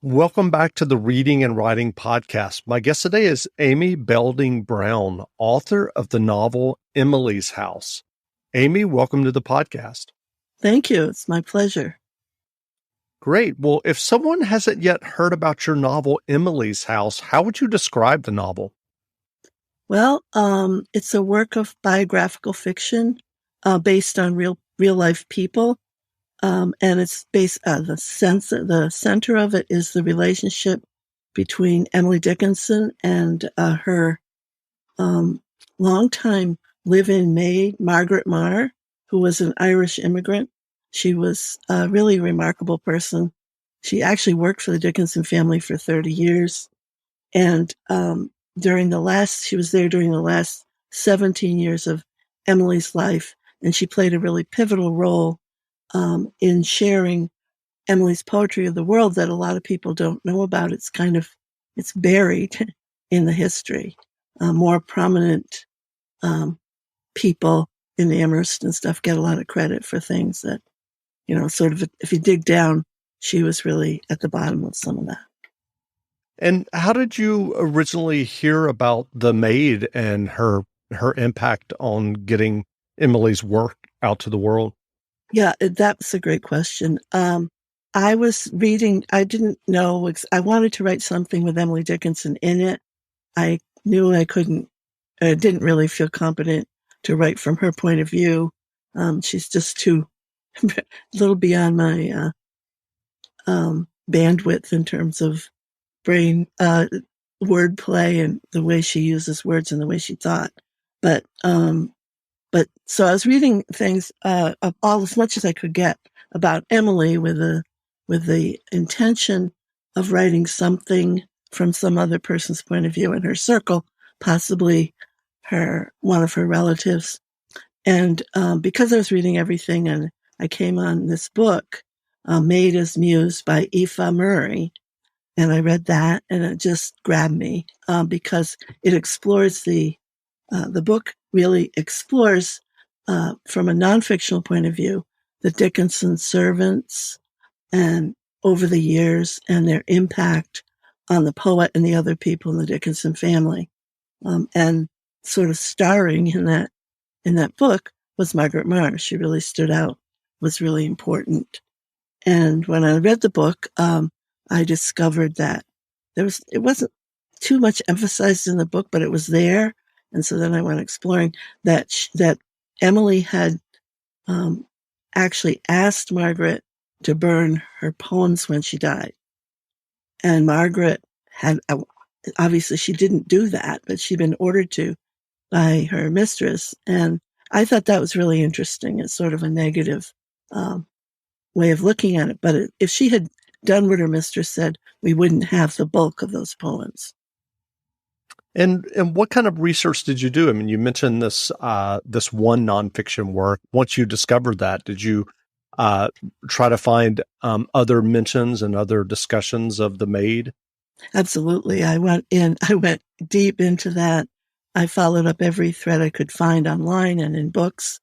Welcome back to the Reading and Writing Podcast. My guest today is Amy Belding Brown, author of the novel Emily's House. Amy, welcome to the podcast. Thank you. It's my pleasure. Great. Well, if someone hasn't yet heard about your novel Emily's House, how would you describe the novel? Well, it's a work of biographical fiction based on real life people, and it's based the center of it is the relationship between Emily Dickinson and her longtime live-in maid, Margaret Marr, who was an Irish immigrant. She was a really remarkable person. She actually worked for the Dickinson family for 30 years. And she was there during the last 17 years of Emily's life. And she played a really pivotal role in sharing Emily's poetry of the world that a lot of people don't know about. It's buried in the history. More prominent people in Amherst and stuff get a lot of credit for things that, sort of, if you dig down, she was really at the bottom of some of that. And how did you originally hear about the maid and her impact on getting Emily's work out to the world? Yeah, that's a great question. I was reading, I didn't know, I wanted to write something with Emily Dickinson in it. I knew I didn't really feel competent to write from her point of view. She's just too, a little beyond my bandwidth in terms of brain wordplay and the way she uses words and the way she thought. But so I was reading things of all as much as I could get about Emily with the intention of writing something from some other person's point of view in her circle, possibly one of her relatives. And because I was reading everything, and I came on this book, Maid as Muse by Aoife Murray, and I read that, and it just grabbed me because it explores the book really explores from a nonfictional point of view the Dickinson servants and over the years and their impact on the poet and the other people in the Dickinson family. And sort of starring in that book was Margaret Marr. She really stood out, was really important. And when I read the book, I discovered that it wasn't too much emphasized in the book, but it was there. And so then I went exploring that Emily had actually asked Margaret to burn her poems when she died. And Margaret had, obviously she didn't do that, but she'd been ordered to by her mistress. And I thought that was really interesting. It's sort of a negative way of looking at it. But if she had done what her mistress said, we wouldn't have the bulk of those poems. And what kind of research did you do? I mean, you mentioned this one nonfiction work. Once you discovered that, did you try to find other mentions and other discussions of the maid? Absolutely. I went deep into that. I followed up every thread I could find online and in books.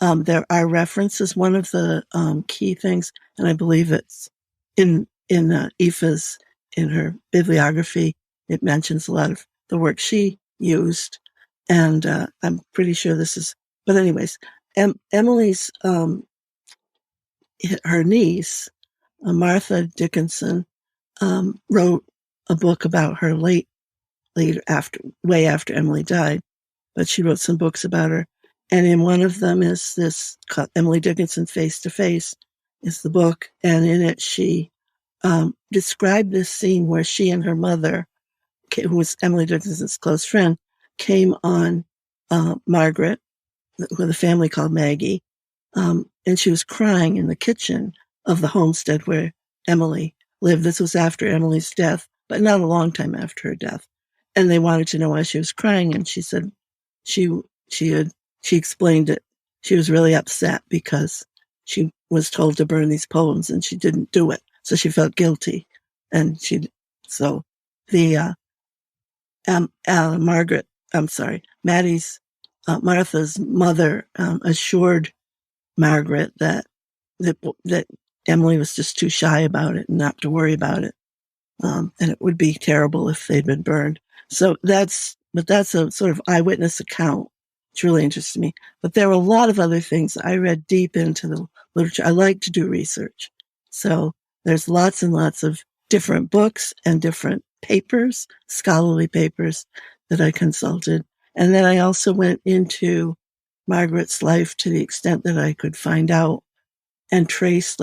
There are references. One of the key things, and I believe it's in Aoife's, in her bibliography, it mentions a lot of the work she used. And I'm pretty sure but anyways, Emily's, her niece, Martha Dickinson, wrote a book about her way after Emily died, but she wrote some books about her. And in one of them is this Emily Dickinson Face to Face is the book. And in it, she described this scene where she and her mother, who was Emily Dickinson's close friend, came on Margaret, with a family called Maggie, and she was crying in the kitchen of the homestead where Emily lived. This was after Emily's death, but not a long time after her death. And they wanted to know why she was crying, and she said she explained it. She was really upset because she was told to burn these poems and she didn't do it, so she felt guilty. And Martha's mother assured Margaret that Emily was just too shy about it and not to worry about it. and it would be terrible if they'd been burned. So that's a sort of eyewitness account. It's really interested me. But there were a lot of other things. I read deep into the literature. I like to do research. So there's lots and lots of different books and different papers, scholarly papers that I consulted. And then I also went into Margaret's life to the extent that I could find out and trace,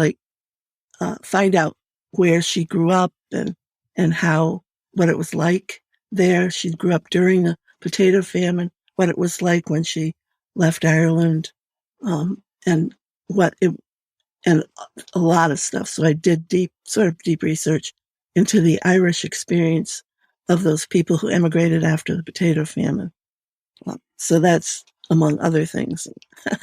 find out where she grew up and how, what it was like there. She grew up during the potato famine, what it was like when she left Ireland, and what it, and a lot of stuff. So I did deep research into the Irish experience of those people who emigrated after the potato famine. So that's among other things. I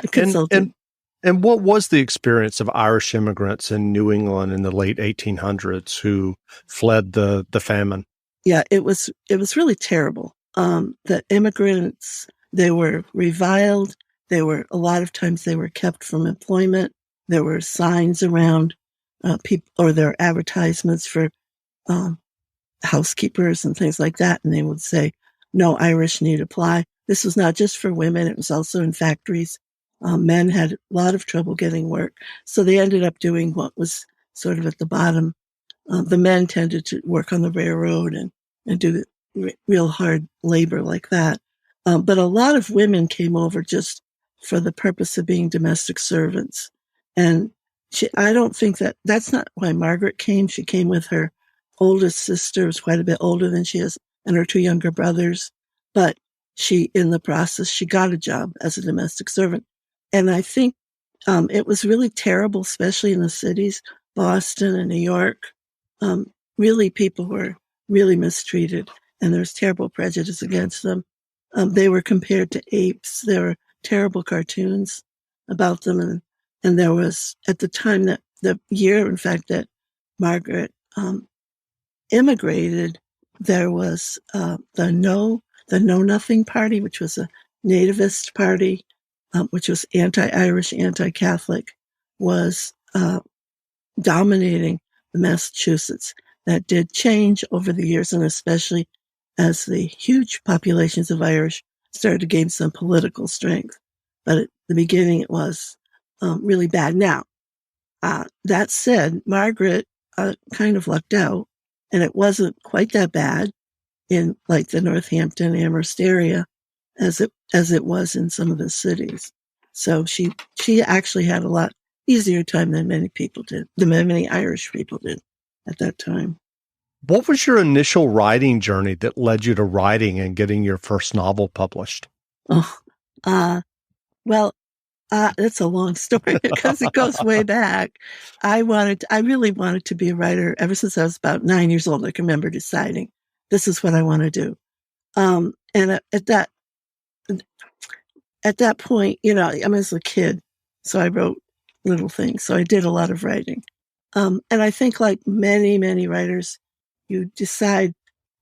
And consulted. and and what was the experience of Irish immigrants in New England in the late 1800s who fled the famine? Yeah, it was really terrible. The immigrants, they were reviled. A lot of times they were kept from employment. There were signs around people, or there were advertisements for um, housekeepers and things like that, and they would say, "No Irish need apply." This was not just for women; it was also in factories. Men had a lot of trouble getting work, so they ended up doing what was sort of at the bottom. The men tended to work on the railroad and do real hard labor like that. But a lot of women came over just for the purpose of being domestic servants. And I don't think that's not why Margaret came. She came with her oldest sister, who's quite a bit older than she is, and her two younger brothers. But in the process, she got a job as a domestic servant. And I think it was really terrible, especially in the cities, Boston and New York. Really, people were really mistreated, and there was terrible prejudice against them. They were compared to apes. There were terrible cartoons about them, and there was, at the time, that the year, in fact, that Margaret immigrated, there was the Know Nothing Party, which was a nativist party, which was anti-Irish, anti-Catholic, was dominating the Massachusetts. That did change over the years, and especially as the huge populations of Irish started to gain some political strength. But at the beginning, it was really bad. Now, that said, Margaret kind of lucked out, and it wasn't quite that bad in like the Northampton, Amherst area as it was in some of the cities. So she actually had a lot easier time than many Irish people did at that time. What was your initial writing journey that led you to writing and getting your first novel published? Oh, uh, well, that's a long story because it goes way back. I really wanted to be a writer ever since I was about 9 years old. I can remember deciding this is what I want to do. And at that point, I was a kid, so I wrote little things. So I did a lot of writing. And I think, like many, many writers, you decide,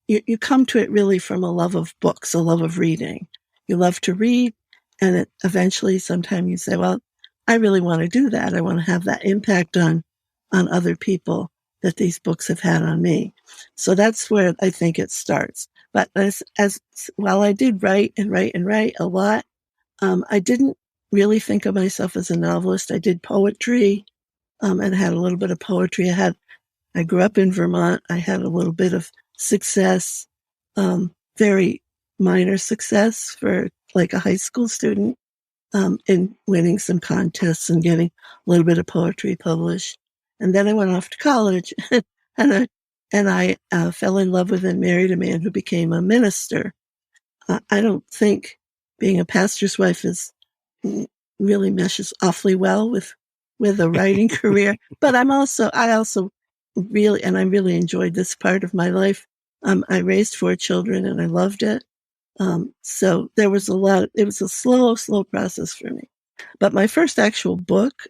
you come to it really from a love of books, a love of reading. You love to read, and eventually, sometime you say, well, I really want to do that. I want to have that impact on other people that these books have had on me. So that's where I think it starts. But as while I did write and write and write a lot, I didn't really think of myself as a novelist. I did poetry, and had a little bit of poetry. I grew up in Vermont. I had a little bit of success, very minor success for like a high school student, in winning some contests and getting a little bit of poetry published. And then I went off to college, and I fell in love with and married a man who became a minister. I don't think being a pastor's wife really meshes awfully well with a writing career. But I also really, and I really enjoyed this part of my life. I raised 4 children and I loved it. So there was it was a slow process for me. But my first actual book,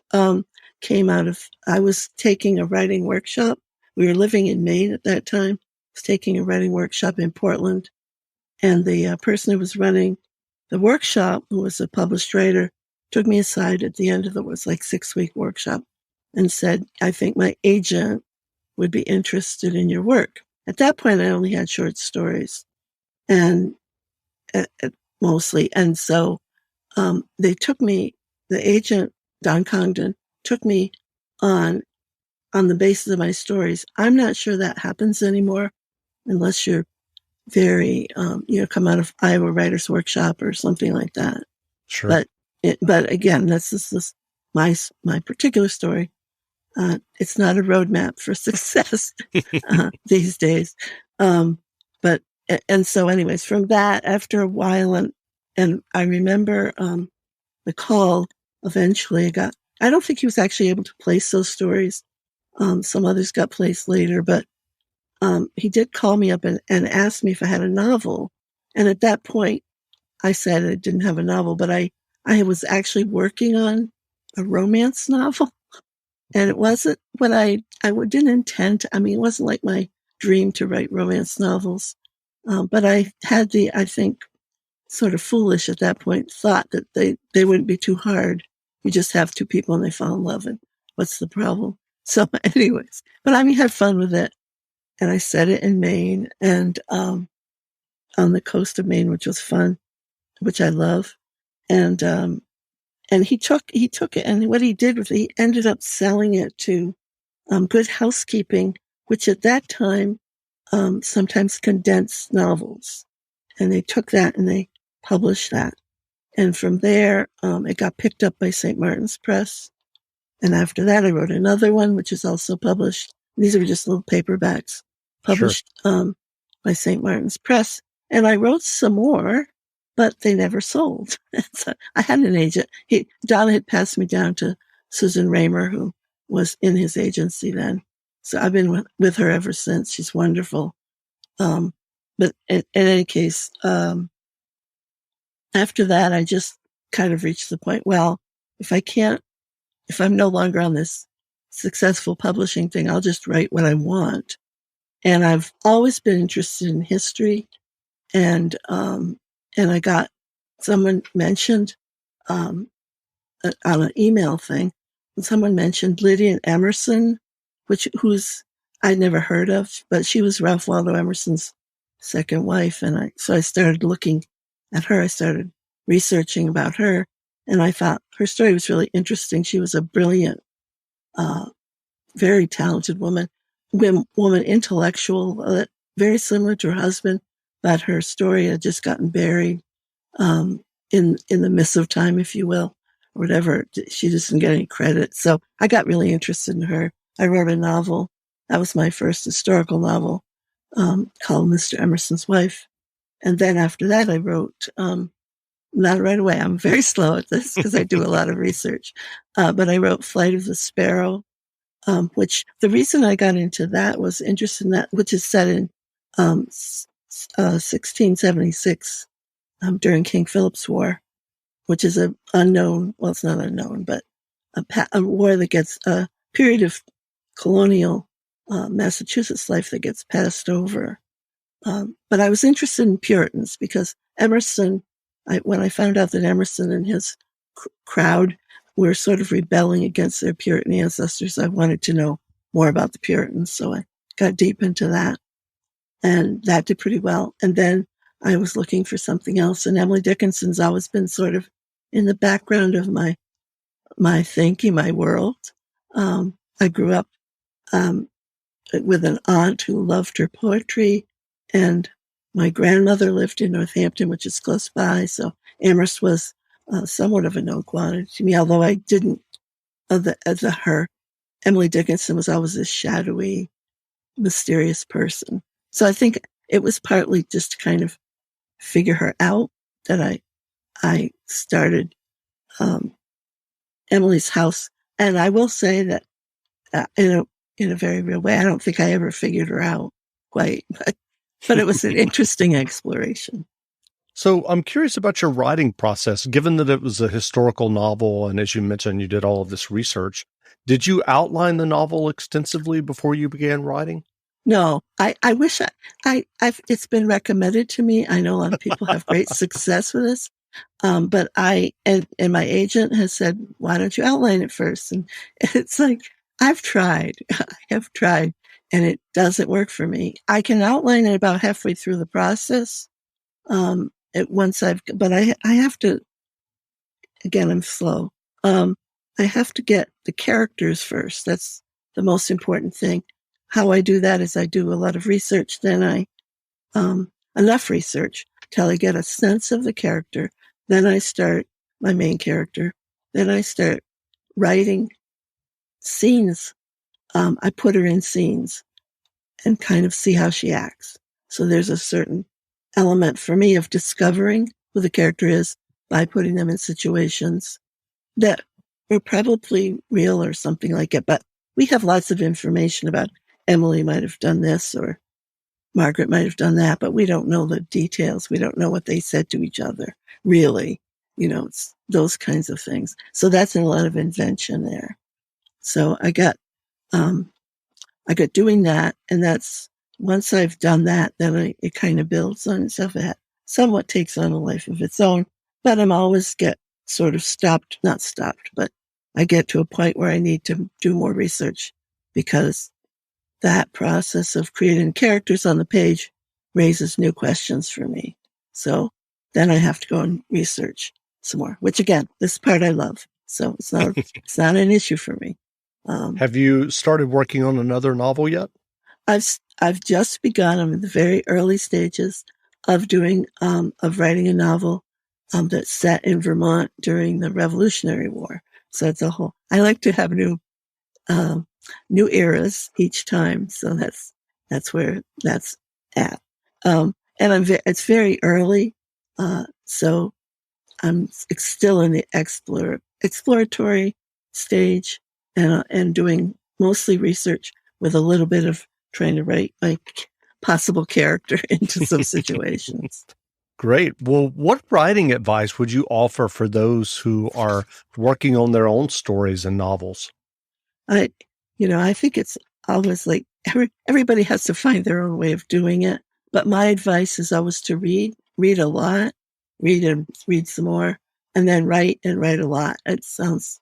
came out of, I was taking a writing workshop. We were living in Maine at that time. I was taking a writing workshop in Portland. And the person who was running the workshop, who was a published writer, took me aside at the end of the, was like 6-week workshop and said, I think my agent would be interested in your work. At that point, I only had short stories and mostly. And so they took me, the agent, Don Congdon, took me on the basis of my stories. I'm not sure that happens anymore unless you're very, come out of Iowa Writers Workshop or something like that. Sure. But again, that's just my particular story. It's not a roadmap for success these days. But and so, anyways, from that, after a while, and I remember the call. Eventually, I got. I don't think he was actually able to place those stories. Some others got placed later, but he did call me up and ask me if I had a novel. And at that point, I said I didn't have a novel, but I was actually working on a romance novel. And it wasn't what I didn't intend to, I mean, it wasn't like my dream to write romance novels. But I had I think, sort of foolish at that point, thought that they wouldn't be too hard. You just have two people and they fall in love, and what's the problem? So anyways, but I mean, had fun with it. And I set it in Maine and on the coast of Maine, which was fun, which I love. And he took it, and what he did was he ended up selling it to Good Housekeeping, which at that time sometimes condensed novels, and they took that and they published that. And from there, it got picked up by St. Martin's Press. And after that, I wrote another one, which is also published. These were just little paperbacks published by St. Martin's Press. And I wrote some more, but they never sold. So I had an agent. Donna had passed me down to Susan Raymer, who was in his agency then. So I've been with her ever since. She's wonderful. But in any case, after that, I just kind of reached the point, well, if I'm no longer on this successful publishing thing, I'll just write what I want. And I've always been interested in history. And I got, someone mentioned, on an email thing, and someone mentioned Lydia Emerson, who's I'd never heard of, but she was Ralph Waldo Emerson's second wife. And so I started looking at her. I started researching about her, and I thought her story was really interesting. She was a brilliant, very talented woman, intellectual, very similar to her husband, but her story had just gotten buried in the mists of time, if you will, or whatever. She just didn't get any credit. So I got really interested in her. I wrote a novel. That was my first historical novel, called Mr. Emerson's Wife. And then after that, I wrote, not right away, I'm very slow at this because I do a lot of research, but I wrote Flight of the Sparrow, which the reason I got into that was interested in that, which is set in 1676, during King Philip's War, which is a unknown, well, it's not unknown, but a war that gets a period of colonial Massachusetts life that gets passed over. But I was interested in Puritans because Emerson, when I found out that Emerson and his crowd were sort of rebelling against their Puritan ancestors, I wanted to know more about the Puritans. So I got deep into that, and that did pretty well. And then I was looking for something else, and Emily Dickinson's always been sort of in the background of my thinking, my world. I grew up with an aunt who loved her poetry, and my grandmother lived in Northampton, which is close by. So Amherst was somewhat of a known quantity to me, although I didn't. Emily Dickinson was always this shadowy, mysterious person. So I think it was partly just to kind of figure her out that I started Emily's House. And I will say that in a very real way, I don't think I ever figured her out quite, but it was an interesting exploration. So I'm curious about your writing process, given that it was a historical novel, and as you mentioned, you did all of this research. Did you outline the novel extensively before you began writing? No, I wish it's been recommended to me. I know a lot of people have great success with this. But and my agent has said, why don't you outline it first? And it's like, I have tried. and it doesn't work for me. I can outline it about halfway through the process. But I have to, again, I'm slow. I have to get the characters first. That's the most important thing. How I do that is I do a lot of research. Then enough research till I get a sense of the character. Then I start my main character. Then I start writing scenes. I put her in scenes and kind of see how she acts. So there's a certain element for me of discovering who the character is by putting them in situations that are probably real or something like it. But we have lots of information about Emily might have done this or Margaret might have done that, but we don't know the details. We don't know what they said to each other, really. It's those kinds of things. So that's a lot of invention there. So I got doing that, and that's once I've done that, then it kind of builds on itself. It somewhat takes on a life of its own, but I'm always get sort of not stopped, but I get to a point where I need to do more research because that process of creating characters on the page raises new questions for me. So then I have to go and research some more, which again, this part I love. So it's not an issue for me. Have you started working on another novel yet? I've just begun. I'm in the very early stages of writing a novel that's set in Vermont during the Revolutionary War. So it's I like to have new eras each time. So that's where that's at. And it's very early. So I'm still in the exploratory stage and doing mostly research with a little bit of trying to write my possible character into some situations. Great. Well, what writing advice would you offer for those who are working on their own stories and novels? I think it's always like everybody has to find their own way of doing it. But my advice is always to read a lot, read some more, and then write a lot. It sounds,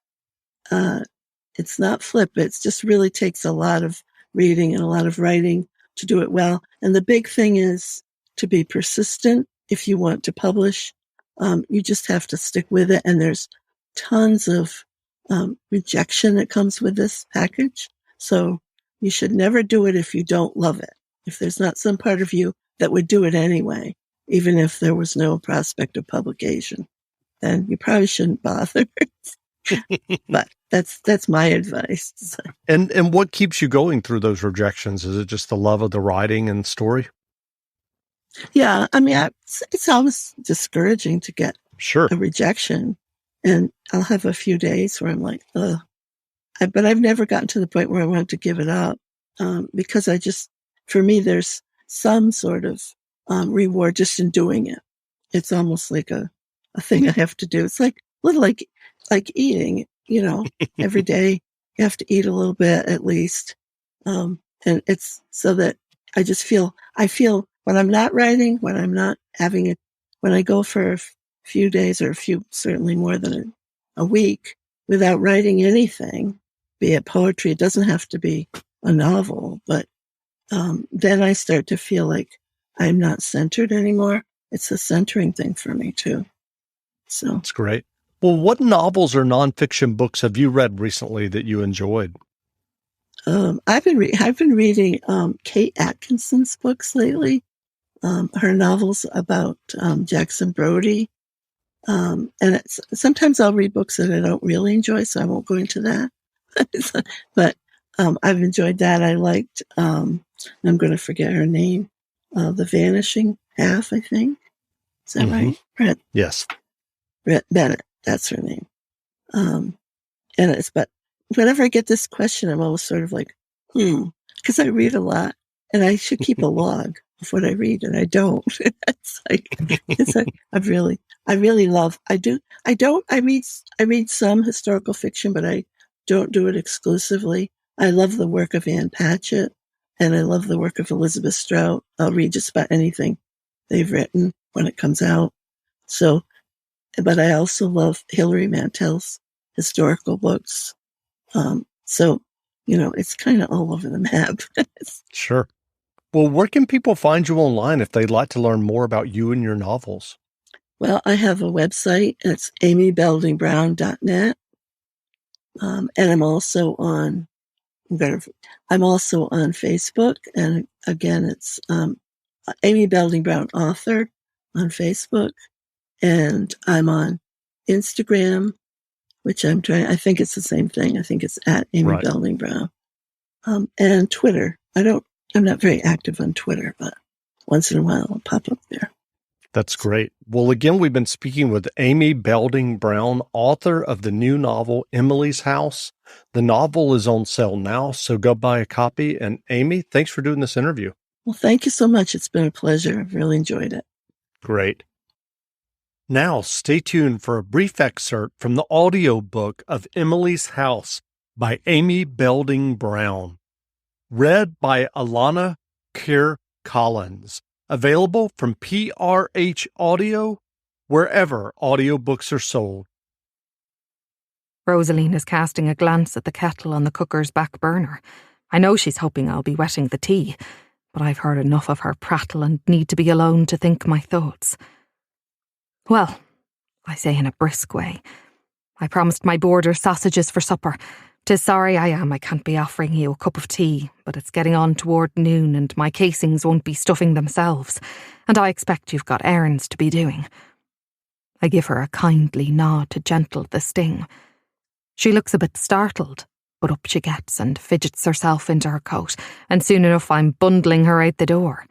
it's not flip. It just really takes a lot of reading and a lot of writing to do it well. And the big thing is to be persistent. If you want to publish, you just have to stick with it. And there's tons of rejection that comes with this package. So you should never do it if you don't love it. If there's not some part of you that would do it anyway, even if there was no prospect of publication, then you probably shouldn't bother. But that's my advice. And what keeps you going through those rejections? Is it just the love of the writing and story? Yeah, I mean, it's always discouraging to get a rejection, and I'll have a few days where I'm like, ugh. But I've never gotten to the point where I want to give it up because for me, there's some sort of reward just in doing it. It's almost like a thing I have to do. It's like a little like eating, every day you have to eat a little bit at least. And it's so that I feel when I'm not writing, when I'm not having it, when I go for a few days or certainly more than a week without writing anything, be it poetry, it doesn't have to be a novel, but then I start to feel like I'm not centered anymore. It's a centering thing for me too. So that's great. Well, what novels or nonfiction books have you read recently that you enjoyed? I've been reading Kate Atkinson's books lately. Her novels about Jackson Brodie, and sometimes I'll read books that I don't really enjoy, so I won't go into that. But I've enjoyed that. I liked. I'm going to forget her name. The Vanishing Half, I think. Is that right? Yes. Brett Bennett. That's her name. But whenever I get this question, I'm always sort of like, because I read a lot and I should keep a log of what I read, and I don't. I really love. I read some historical fiction, but I don't do it exclusively. I love the work of Ann Patchett, and I love the work of Elizabeth Strout. I'll read just about anything they've written when it comes out. So, but I also love Hilary Mantel's historical books. So it's kind of all over the map. Sure. Well, where can people find you online if they'd like to learn more about you and your novels? Well, I have a website. It's amybeldingbrown.net. And I'm also on Facebook. And again, it's Amy Belding Brown author on Facebook. And I'm on Instagram, which I think it's the same thing. I think it's at Amy Belding Brown. And Twitter. I'm not very active on Twitter, but once in a while I'll pop up there. That's great. Well, again, we've been speaking with Amy Belding Brown, author of the new novel, Emily's House. The novel is on sale now, so go buy a copy. And Amy, thanks for doing this interview. Well, thank you so much. It's been a pleasure. I've really enjoyed it. Great. Now, stay tuned for a brief excerpt from the audiobook of Emily's House by Amy Belding Brown, read by Alana Keir Collins. Available from PRH Audio, wherever audiobooks are sold. Rosaline is casting a glance at the kettle on the cooker's back burner. I know she's hoping I'll be wetting the tea, but I've heard enough of her prattle and need to be alone to think my thoughts. Well, I say in a brisk way, I promised my boarder sausages for supper. 'Tis sorry I am I can't be offering you a cup of tea, but it's getting on toward noon and my casings won't be stuffing themselves, and I expect you've got errands to be doing. I give her a kindly nod to gentle the sting. She looks a bit startled, but up she gets and fidgets herself into her coat, and soon enough I'm bundling her out the door.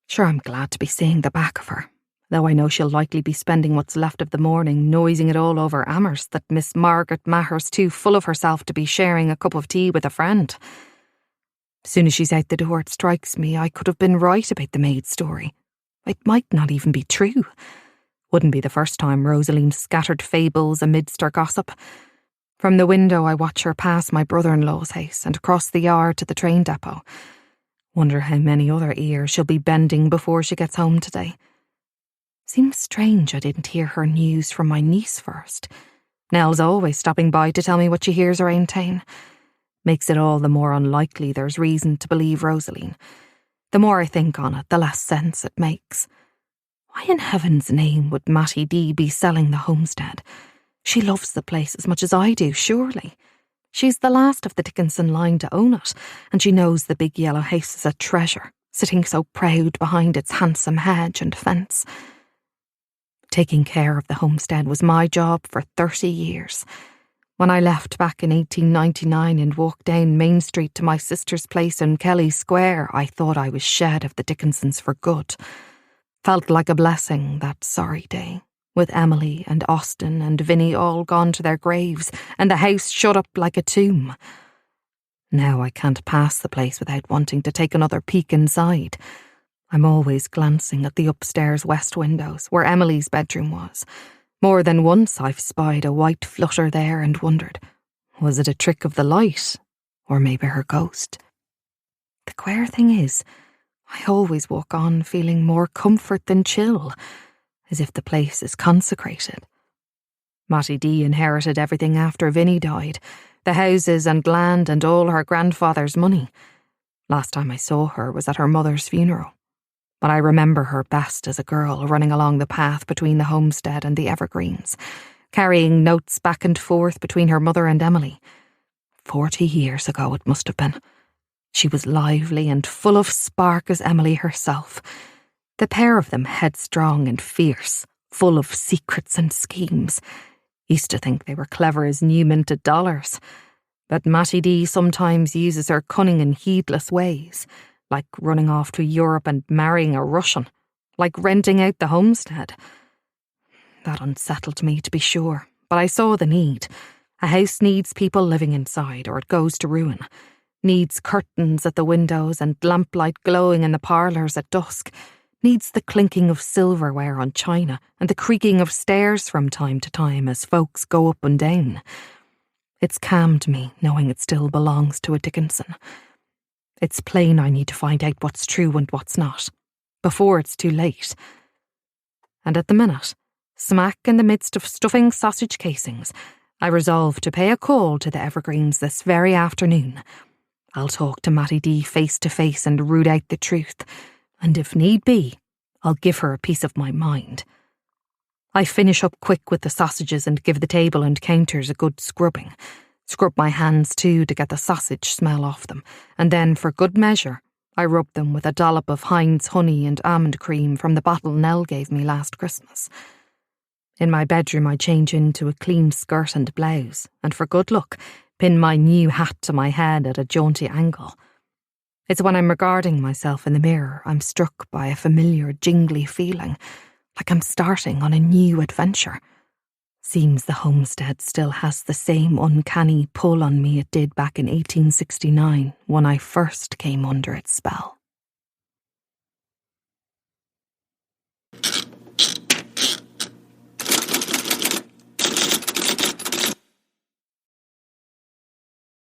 Sure, I'm glad to be seeing the back of her, though I know she'll likely be spending what's left of the morning noising it all over Amherst that Miss Margaret Maher's too full of herself to be sharing a cup of tea with a friend. As soon as she's out the door, it strikes me I could have been right about the maid story. It might not even be true. Wouldn't be the first time Rosaline scattered fables amidst her gossip. From the window I watch her pass my brother-in-law's house and across the yard to the train depot. Wonder how many other ears she'll be bending before she gets home today. Seems strange I didn't hear her news from my niece first. Nell's always stopping by to tell me what she hears around town. Makes it all the more unlikely there's reason to believe Rosaline. The more I think on it, the less sense it makes. Why in heaven's name would Mattie D be selling the homestead? She loves the place as much as I do, surely. She's the last of the Dickinson line to own it, and she knows the big yellow house is a treasure, sitting so proud behind its handsome hedge and fence. Taking care of the homestead was my job for 30 years. When I left back in 1899 and walked down Main Street to my sister's place in Kelly Square, I thought I was shed of the Dickinsons for good. Felt like a blessing that sorry day, with Emily and Austin and Vinny all gone to their graves and the house shut up like a tomb. Now I can't pass the place without wanting to take another peek inside. I'm always glancing at the upstairs west windows, where Emily's bedroom was. More than once I've spied a white flutter there and wondered, was it a trick of the light, or maybe her ghost? The queer thing is, I always walk on feeling more comfort than chill, as if the place is consecrated. Mattie D inherited everything after Vinny died, the houses and land and all her grandfather's money. Last time I saw her was at her mother's funeral. But I remember her best as a girl running along the path between the homestead and the evergreens, carrying notes back and forth between her mother and Emily. 40 years ago it must have been. She was lively and full of spark as Emily herself. The pair of them headstrong and fierce, full of secrets and schemes. Used to think they were clever as new minted dollars. But Mattie D sometimes uses her cunning in heedless ways, like running off to Europe and marrying a Russian, like renting out the homestead. That unsettled me, to be sure, but I saw the need. A house needs people living inside, or it goes to ruin. Needs curtains at the windows and lamplight glowing in the parlours at dusk. Needs the clinking of silverware on china and the creaking of stairs from time to time as folks go up and down. It's calmed me knowing it still belongs to a Dickinson. It's plain I need to find out what's true and what's not, before it's too late. And at the minute, smack in the midst of stuffing sausage casings, I resolve to pay a call to the Evergreens this very afternoon. I'll talk to Mattie D face to face and root out the truth, and if need be, I'll give her a piece of my mind. I finish up quick with the sausages and give the table and counters a good scrubbing. Scrub my hands too to get the sausage smell off them, and then, for good measure, I rub them with a dollop of Heinz honey and almond cream from the bottle Nell gave me last Christmas. In my bedroom I change into a clean skirt and blouse, and for good luck, pin my new hat to my head at a jaunty angle. It's when I'm regarding myself in the mirror I'm struck by a familiar jingly feeling, like I'm starting on a new adventure. Seems the homestead still has the same uncanny pull on me it did back in 1869 when I first came under its spell.